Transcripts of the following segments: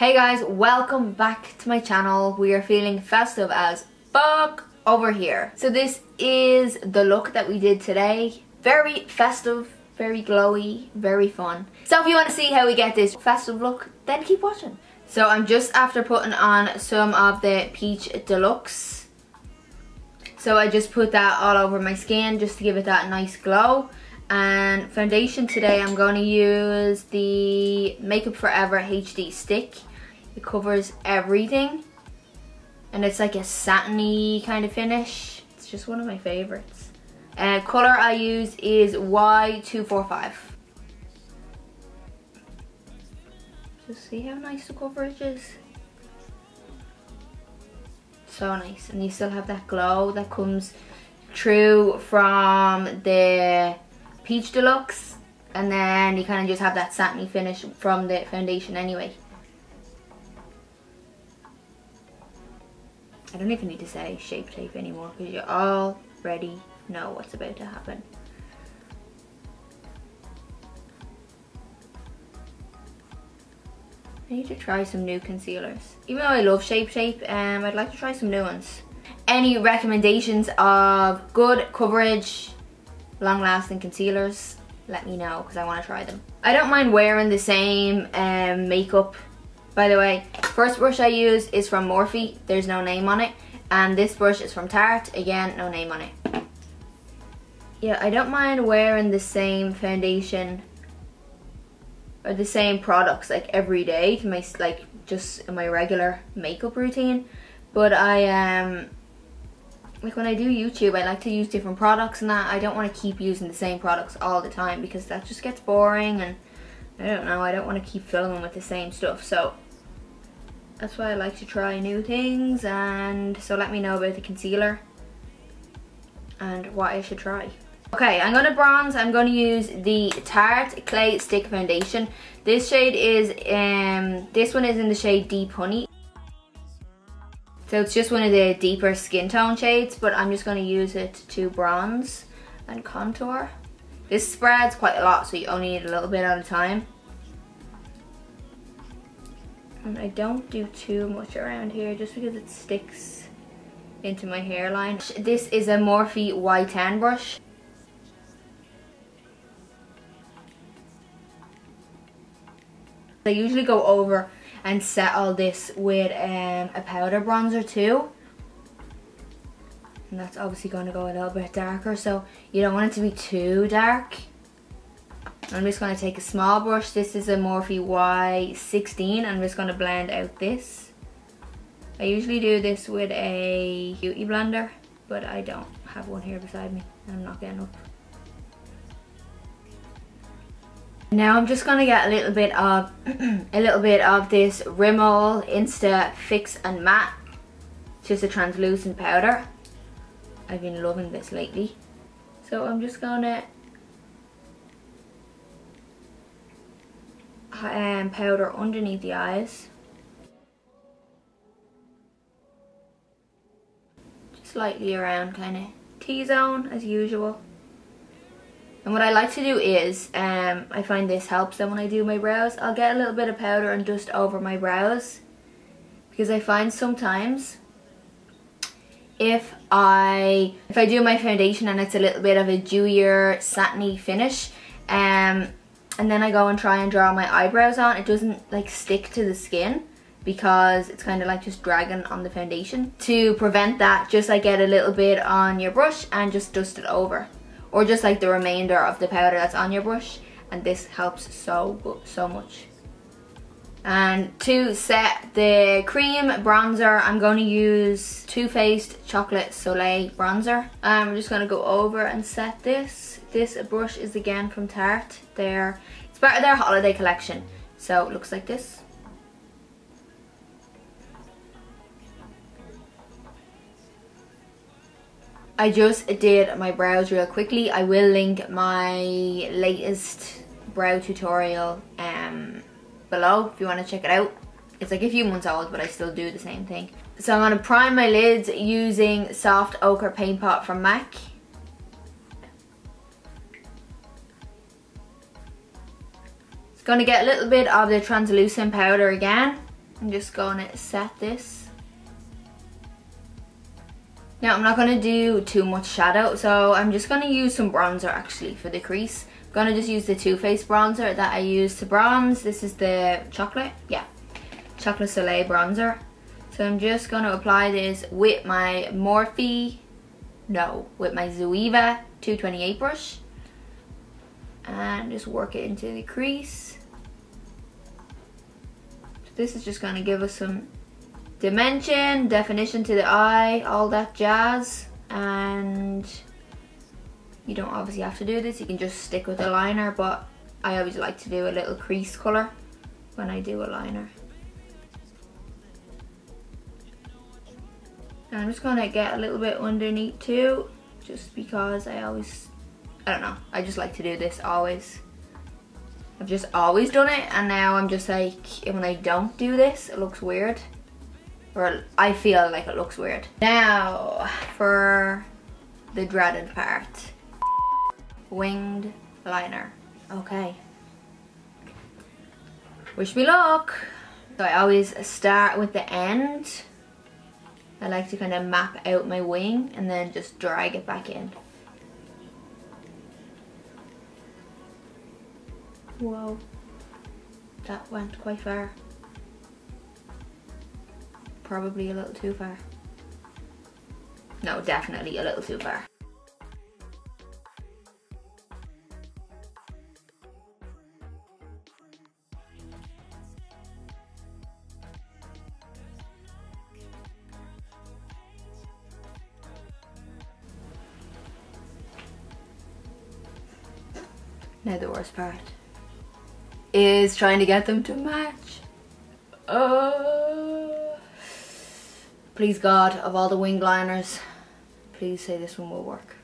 Hey guys, welcome back to my channel. We are feeling festive as fuck over here. So this is the look that we did today. Very festive, very glowy, very fun. So if you want to see how we get this festive look, then keep watching. So I'm just after putting on some of the Peach Deluxe. So I just put that all over my skin just to give it that nice glow. And foundation today, I'm going to use the Makeup Forever HD stick. It covers everything. And it's like a satiny kind of finish. It's just one of my favorites. Colour I use is Y245. Just see how nice the coverage is. So nice. And you still have that glow that comes through from the Peach Deluxe, and then you kind of just have that satiny finish from the foundation anyway. I don't even need to say Shape Tape anymore because you already know what's about to happen. I need to try some new concealers. Even though I love Shape Tape, I'd like to try some new ones. Any recommendations of good coverage, long-lasting concealers, let me know because I want to try them. I don't mind wearing the same makeup. By the way, first brush I use is from Morphe, there's no name on it, and this brush is from Tarte, again no name on it. Yeah, I don't mind wearing the same foundation or the same products like every day to my, like, just in my regular makeup routine, but like when I do YouTube, I like to use different products and that. I don't want to keep using the same products all the time because that just gets boring, and I don't know, I don't want to keep filming with the same stuff. So that's why I like to try new things, and so let me know about the concealer and what I should try. Okay, I'm going to bronze. I'm going to use the Tarte Clay Stick Foundation. This shade is, this one is in the shade Deep Honey. So it's just one of the deeper skin tone shades, but I'm just going to use it to bronze and contour. This spreads quite a lot, so you only need a little bit at a time. And I don't do too much around here just because it sticks into my hairline. This is a Morphe Y10 brush. I usually go over and set all this with a powder bronzer too. And that's obviously going to go a little bit darker, so you don't want it to be too dark. I'm just going to take a small brush. This is a Morphe Y16. I'm just going to blend out this. I usually do this with a beauty blender, but I don't have one here beside me and I'm not getting up. Now I'm just going to get a little bit of this Rimmel Insta Fix and Matte. It's just a translucent powder. I've been loving this lately. So I'm just going to powder underneath the eyes. Just lightly around kind of T-zone as usual. And what I like to do is, I find this helps them when I do my brows. I'll get a little bit of powder and just over my brows. Because I find sometimes if I do my foundation and it's a little bit of a dewier, satiny finish, and then I go and try and draw my eyebrows on, it doesn't like stick to the skin because it's kind of like just dragging on the foundation. To prevent that, just like get a little bit on your brush and just dust it over. Or just like the remainder of the powder that's on your brush, and this helps so much. And to set the cream bronzer, I'm going to use Too Faced Chocolate Soleil bronzer. I'm just going to go over and set this. This brush is again from Tarte. It's part of their holiday collection, so it looks like this. I just did my brows real quickly. I will link my latest brow tutorial below if you want to check it out. It's like a few months old, but I still do the same thing. So I'm going to prime my lids using Soft Ochre Paint Pot from MAC. It's going to get a little bit of the translucent powder again. I'm just going to set this. Now I'm not going to do too much shadow, so I'm just going to use some bronzer actually for the crease. I'm going to just use the Too Faced bronzer that I use to bronze. This is the chocolate, yeah, Chocolate Soleil bronzer. So I'm just going to apply this with my with my Zoeva 228 brush. And just work it into the crease. So this is just going to give us some dimension, definition to the eye, all that jazz. And you don't obviously have to do this, you can just stick with a liner, but I always like to do a little crease colour when I do a liner. And I'm just going to get a little bit underneath too, just because I don't know, I just like to do this always. I've just always done it, and now I'm just like, when I don't do this, it looks weird. Or I feel like it looks weird. Now, for the dreaded part. Winged liner. Okay. Wish me luck. So I always start with the end. I like to kind of map out my wing and then just drag it back in. Whoa. That went quite far. Probably a little too far. No, definitely a little too far. Now the worst part is trying to get them to match. Please God, of all the winged liners, please say this one will work.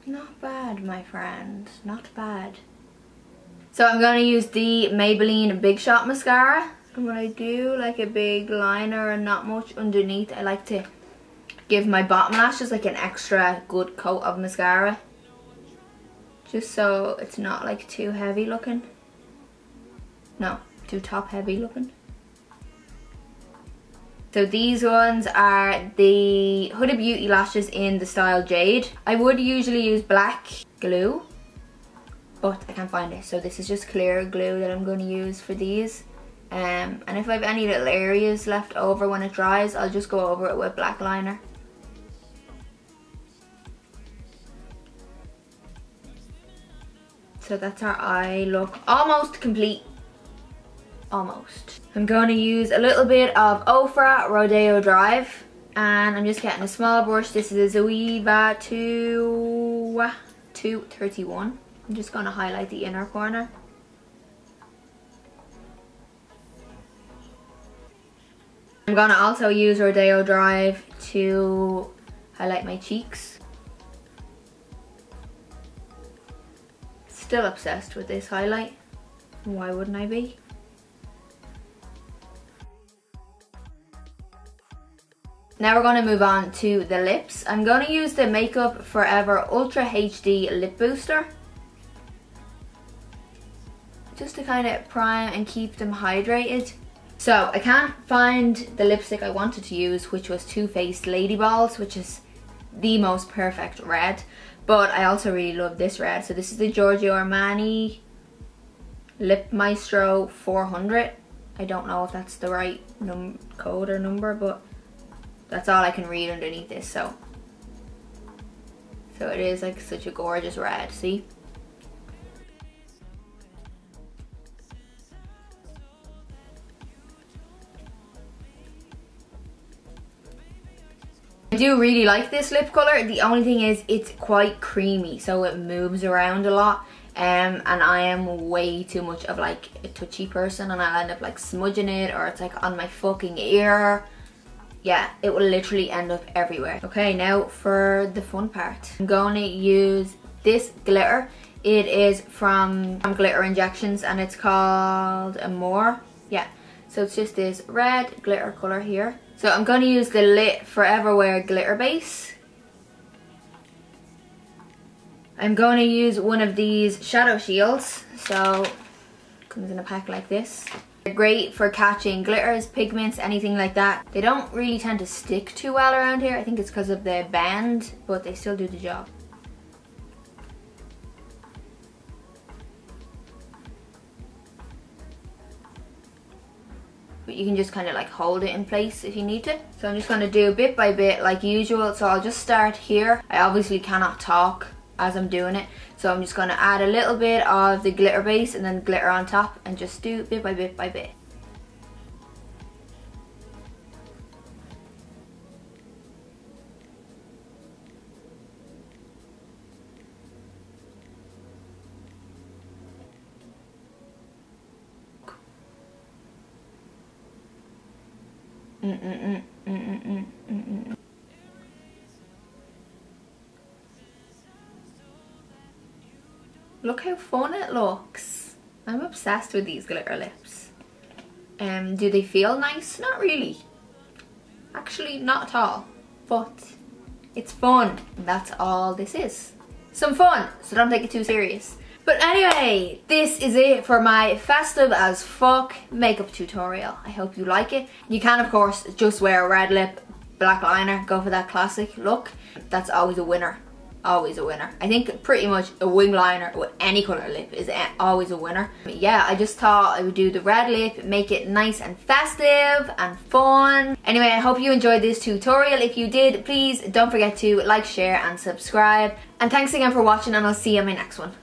Not bad, my friend, not bad. So I'm going to use the Maybelline Big Shot mascara. And when I do like a big liner and not much underneath, I like to give my bottom lashes like an extra good coat of mascara. Just so it's not like too heavy looking. No, too top heavy looking. So these ones are the Huda Beauty lashes in the style Jade. I would usually use black glue, but I can't find it. So this is just clear glue that I'm going to use for these. And if I have any little areas left over when it dries, I'll just go over it with black liner. So that's our eye look, almost complete, almost. I'm going to use a little bit of Ofra Rodeo Drive, and I'm just getting a small brush. This is a Zoeva 231. I'm just going to highlight the inner corner. I'm going to also use Rodeo Drive to highlight my cheeks. Still obsessed with this highlight. Why wouldn't I be? Now we're going to move on to the lips. I'm going to use the Makeup Forever Ultra HD Lip Booster, just to kind of prime and keep them hydrated. So I can't find the lipstick I wanted to use, which was Too Faced Lady Balls, which is the most perfect red. But I also really love this red. So this is the Giorgio Armani Lip Maestro 400. I don't know if that's the right code or number, but that's all I can read underneath this. So it is like such a gorgeous red, see? I do really like this lip colour. The only thing is it's quite creamy, so it moves around a lot, and I am way too much of like a touchy person, and I'll end up like smudging it, or it's like on my fucking ear. Yeah, it will literally end up everywhere. Okay, now for the fun part. I'm going to use this glitter. It is from Glitter Injections, and it's called Amore. Yeah, so it's just this red glitter colour here. So I'm going to use the Lit Forever Wear Glitter Base. I'm going to use one of these shadow shields. So Comes in a pack like this. They're great for catching glitters, pigments, anything like that. They don't really tend to stick too well around here. I think it's because of the band, but they still do the job. But you can just kind of like hold it in place if you need to. So I'm just going to do bit by bit like usual. So I'll just start here. I obviously cannot talk as I'm doing it, so I'm just going to add a little bit of the glitter base and then glitter on top and just do bit by bit by bit. Look how fun it looks. I'm obsessed with these glitter lips. Do they feel nice? Not really. Actually, not at all. But it's fun. And that's all this is. Some fun, so don't take it too serious. But anyway, this is it for my festive as fuck makeup tutorial. I hope you like it. You can, of course, just wear a red lip, black liner, go for that classic look. That's always a winner. Always a winner. I think pretty much a wing liner with any colour lip is always a winner. But yeah, I just thought I would do the red lip, make it nice and festive and fun. Anyway, I hope you enjoyed this tutorial. If you did, please don't forget to like, share and subscribe. And thanks again for watching, and I'll see you in my next one.